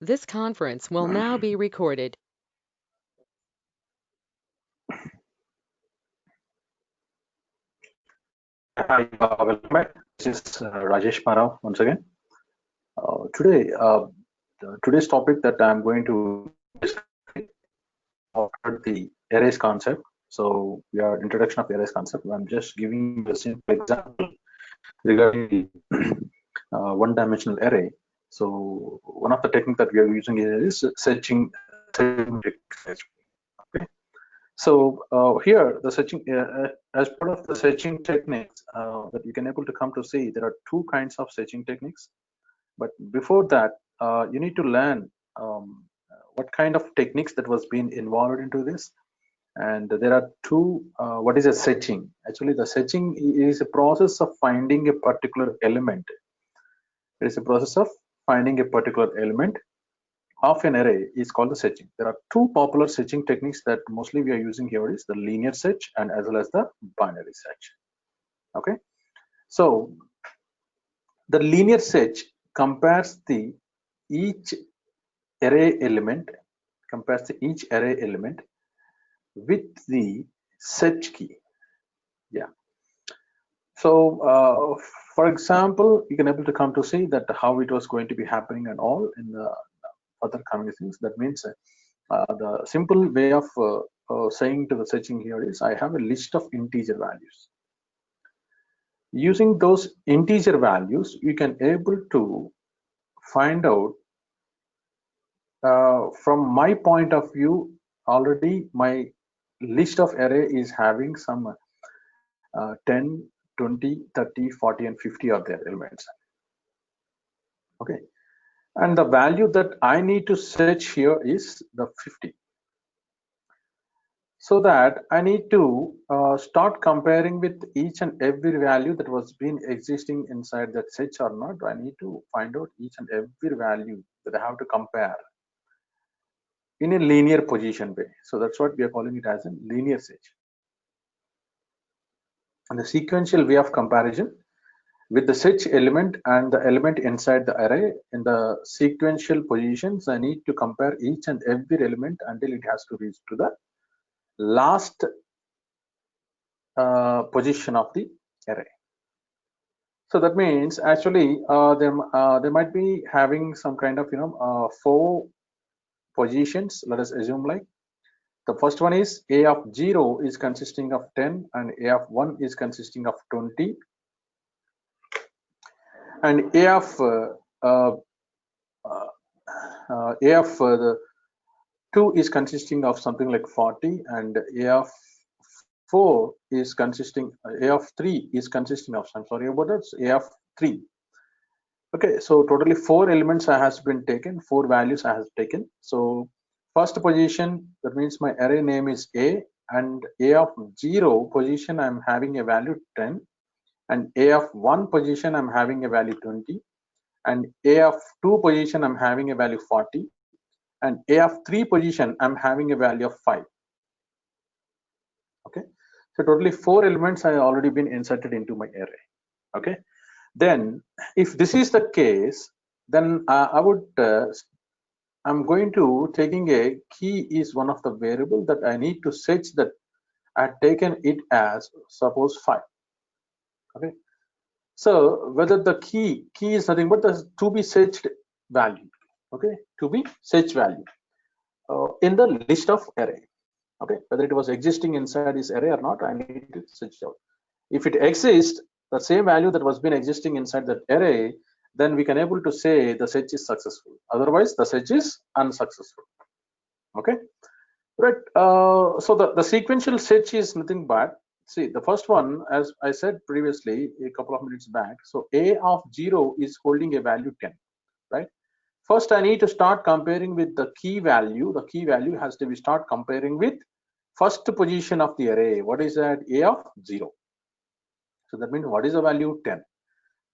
This conference will now be recorded. Hi, welcome back. This is Rajesh Mara once again. Today's topic that I'm going to discuss after the arrays concept. So we are introduction of arrays concept. I'm just giving you a simple example regarding the one-dimensional array. So one of the technique that we are using here is searching techniques. Okay. So here the searching as part of the searching techniques that you can able to come to see, there are two kinds of searching techniques. But before that, you need to learn what kind of techniques that was being involved into this. And there are two. What is a searching? Actually, the searching is a process of finding a particular element. It is a process of finding a particular element of an array is called the searching. There are two popular searching techniques that mostly we are using here is the linear search and as well as the binary search. Okay, so the linear search compares the each array element with the search key. Yeah. So for example, you can able to come to see that how it was going to be happening and all in the other coming things. That means the simple way of saying to the searching here is I have a list of integer values. Using those integer values, you can able to find out from my point of view, already my list of array is having some 10, 20, 30, 40, and 50 of their elements. Okay, and the value that I need to search here is the 50. So that I need to start comparing with each and every value that was been existing inside that search or not. I need to find out each and every value that I have to compare in a linear position way. So that's what we are calling it as a linear search. And the sequential way of comparison with the search element and the element inside the array in the sequential positions, I need to compare each and every element until it has to reach to the last position of the array. So that means actually they might be having some kind of 4 positions. Let us assume like the first one is a of 0 is consisting of 10 and a of 1 is consisting of 20 and a of the 2 is consisting of something like 40 and a of 4 is consisting a of 3 is consisting of, I'm sorry about that, a of 3. Okay, so totally 4 elements has been taken, 4 values I have taken. So first position, that means my array name is a, and a of 0 position I'm having a value 10, and a of 1 position I'm having a value 20, and a of 2 position I'm having a value 40, and a of 3 position I'm having a value of 5. Okay, so totally 4 elements have already been inserted into my array. Okay, then if this is the case, then I'm going to taking a key is one of the variable that I need to search that I had taken it as suppose 5. Okay, so whether the key is nothing but the to be searched value. Okay, to be search value in the list of array. Okay, whether it was existing inside this array or not, I need to search out. If it exists, the same value that was been existing inside that array, then we can able to say the search is successful. Otherwise, the search is unsuccessful. Okay, right. So the sequential search is nothing but, see, the first one, as I said previously a couple of minutes back. So a of 0 is holding a value 10, right? First, I need to start comparing with the key value. The key value has to be start comparing with first position of the array. What is that? A of 0. So that means what is the value? 10.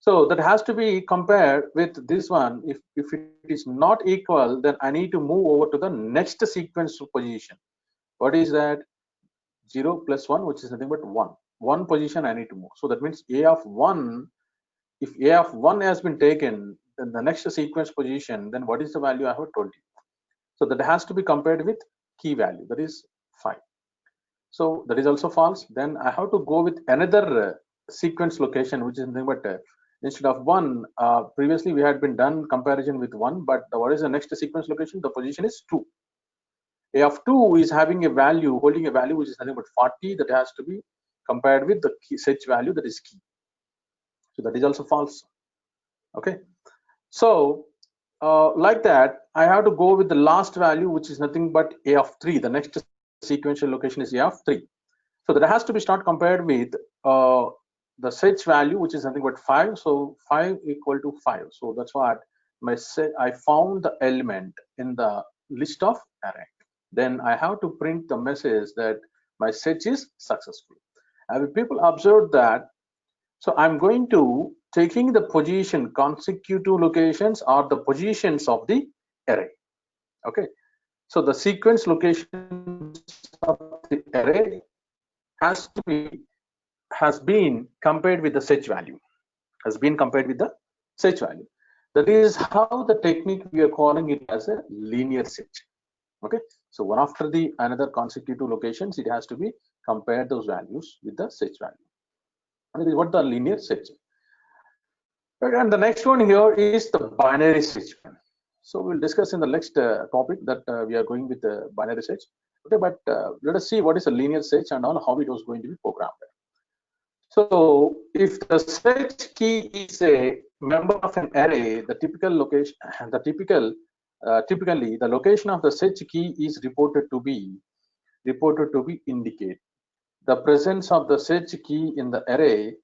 So that has to be compared with this one. If it is not equal, then I need to move over to the next sequence position. What is that? 0 plus 1, which is nothing but 1. 1 position I need to move. So that means a of 1, if a of 1 has been taken, then the next sequence position, then what is the value? I have 20. So that has to be compared with key value, that is 5. So that is also false. Then I have to go with another sequence location, which is nothing but instead of 1, previously we had been done comparison with 1, but what is the next sequence location? The position is 2. A of 2 is having a value, holding a value which is nothing but 40, that has to be compared with the key, search value, that is key. So that is also false. Okay. So like that, I have to go with the last value, which is nothing but A of 3. The next sequential location is A of 3. So that has to be start compared with the search value, which is nothing but 5. So 5 equal to 5. So that's what my set. I found the element in the list of array. Then I have to print the message that my search is successful. And people observe that. So I'm going to taking the position consecutive locations or the positions of the array. Okay. So the sequence locations of the array has been compared with the search value, That is how the technique we are calling it as a linear search. Okay, so one after the another consecutive locations, it has to be compared those values with the search value. And that is what the linear search. And the next one here is the binary search. So we'll discuss in the next topic that we are going with the binary search. Okay, but let us see what is a linear search and all, how it was going to be programmed. So if the search key is a member of an array, the typical location, typically the location of the search key is reported to be indicate the presence of the search key in the array.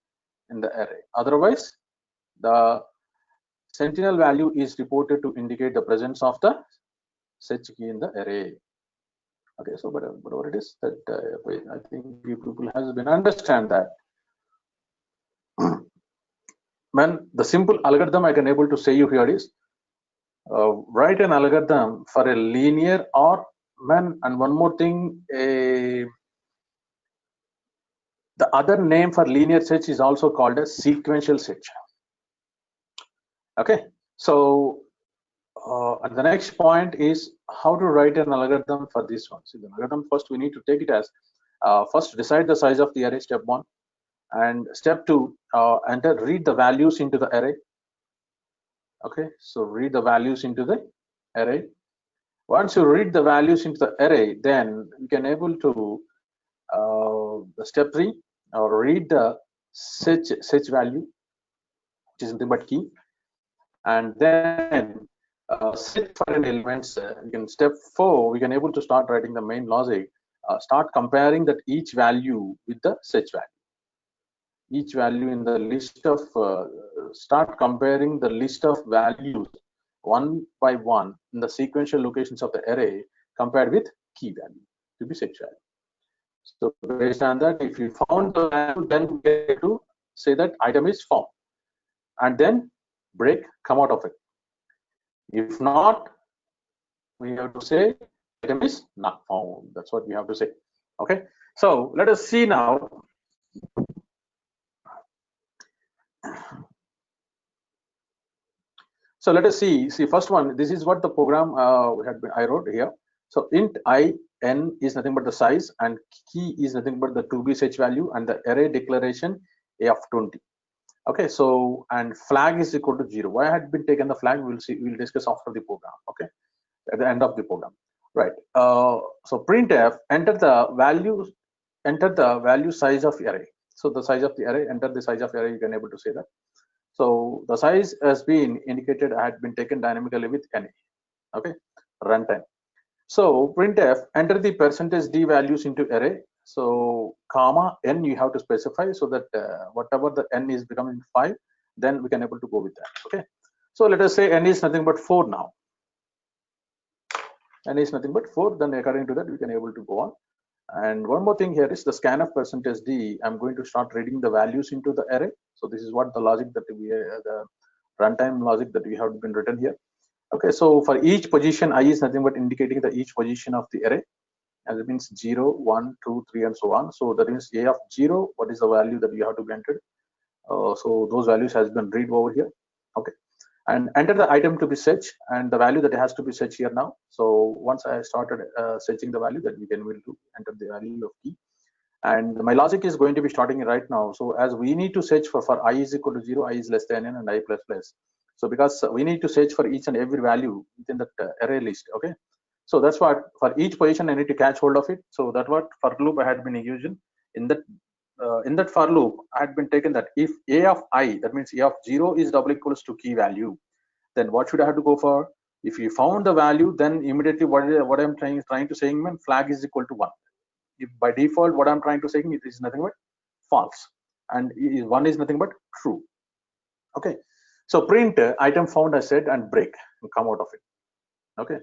Otherwise, the sentinel value is reported to indicate the presence of the search key in the array. Okay, so whatever it is that I think people has been understand that. Man, the simple algorithm I can able to say you here is write an algorithm for a linear or and one more thing, the other name for linear search is also called a sequential search. Okay, so and the next point is how to write an algorithm for this one. So the algorithm, first we need to take it as first decide the size of the array, step 1, and step 2, read the values into the array. Okay, so read the values into the array. Once you read the values into the array, then you can able to the step 3 or read the search value, which is nothing but key, and then set for an elements. You can step 4, we can able to start writing the main logic, start comparing that each value with the search value. Each value in the list of start comparing the list of values one by one in the sequential locations of the array compared with key value to be search value. So based on that, if you found the value, then we get to say that item is found, and then break, come out of it. If not, we have to say item is not found. That's what we have to say. Okay, so let us see now. So let us see first one, this is what the program I wrote here. So int I n is nothing but the size, and key is nothing but the to be search value, and the array declaration a of 20. Okay, so and flag is equal to 0. Why had been taken the flag? We'll discuss after the program. Okay, at the end of the program, right? So printf enter the value size of array. So the size of the array, enter the size of array. You can able to say that. So the size has been indicated, had been taken dynamically with NA. Okay, runtime. So printf enter the %d values into array. So comma n you have to specify, so that whatever the n is becoming 5, then we can able to go with that. Okay, so let us say n is nothing but 4 now. N is nothing but 4. Then according to that we can able to go on. And one more thing here is the scanf %d. I'm going to start reading the values into the array. So this is what the logic that the runtime logic that we have been written here. Okay, so for each position, I is nothing but indicating the each position of the array, and it means 0, 1, 2, 3, and so on. So that means a of 0, what is the value that you have to be entered? So those values has been read over here. Okay, and enter the item to be searched and the value that has to be searched here now. So once I started searching the value, that we can will do enter the value of key, and my logic is going to be starting right now. So as we need to search for I is equal to 0, I is less than n, and I plus plus. So because we need to search for each and every value within that array list. Okay, so that's what for each position I need to catch hold of it. So that what for loop I had been using in that for loop. I had been taken that if a of I, that means a of 0 is double equals to key value, then what should I have to go for? If you found the value, then immediately what I'm trying to say, man, flag is equal to 1. If by default what I'm trying to say, it is nothing but false, and 1 is nothing but true. Okay, so print item found, I said, and break and come out of it. Okay,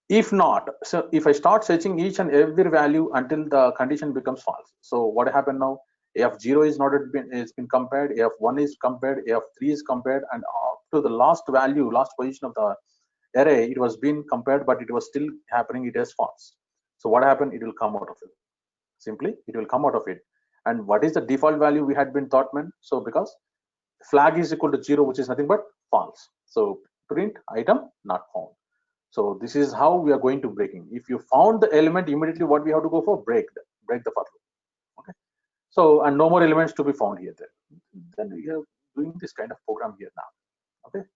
if not, so if I start searching each and every value until the condition becomes false, so what happened now? A of 0 is not been compared, a of 1 is compared, a of 3 is compared, and up to the last value, last position of the array, it was being compared, but it was still happening, it is false. So what happened? It will come out of it. Simply it will come out of it. And what is the default value we had been taught, man? So because flag is equal to 0, which is nothing but false, so print item not found. So this is how we are going to breaking. If you found the element, immediately what we have to go for? Break the for loop. Okay, so and no more elements to be found here. Then we are doing this kind of program here now. Okay,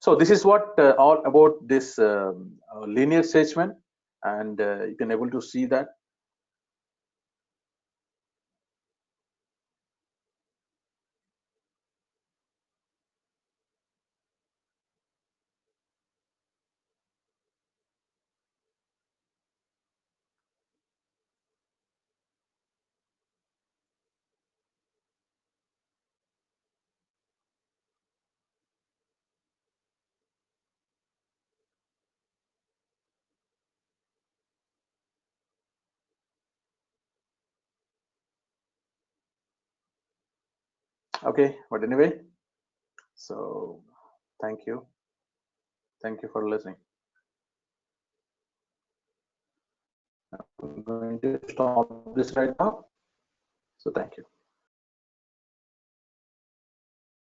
so this is what all about this linear searchman, and you can able to see that. Okay, but anyway, so thank you for listening. I'm going to stop this right now. So thank you.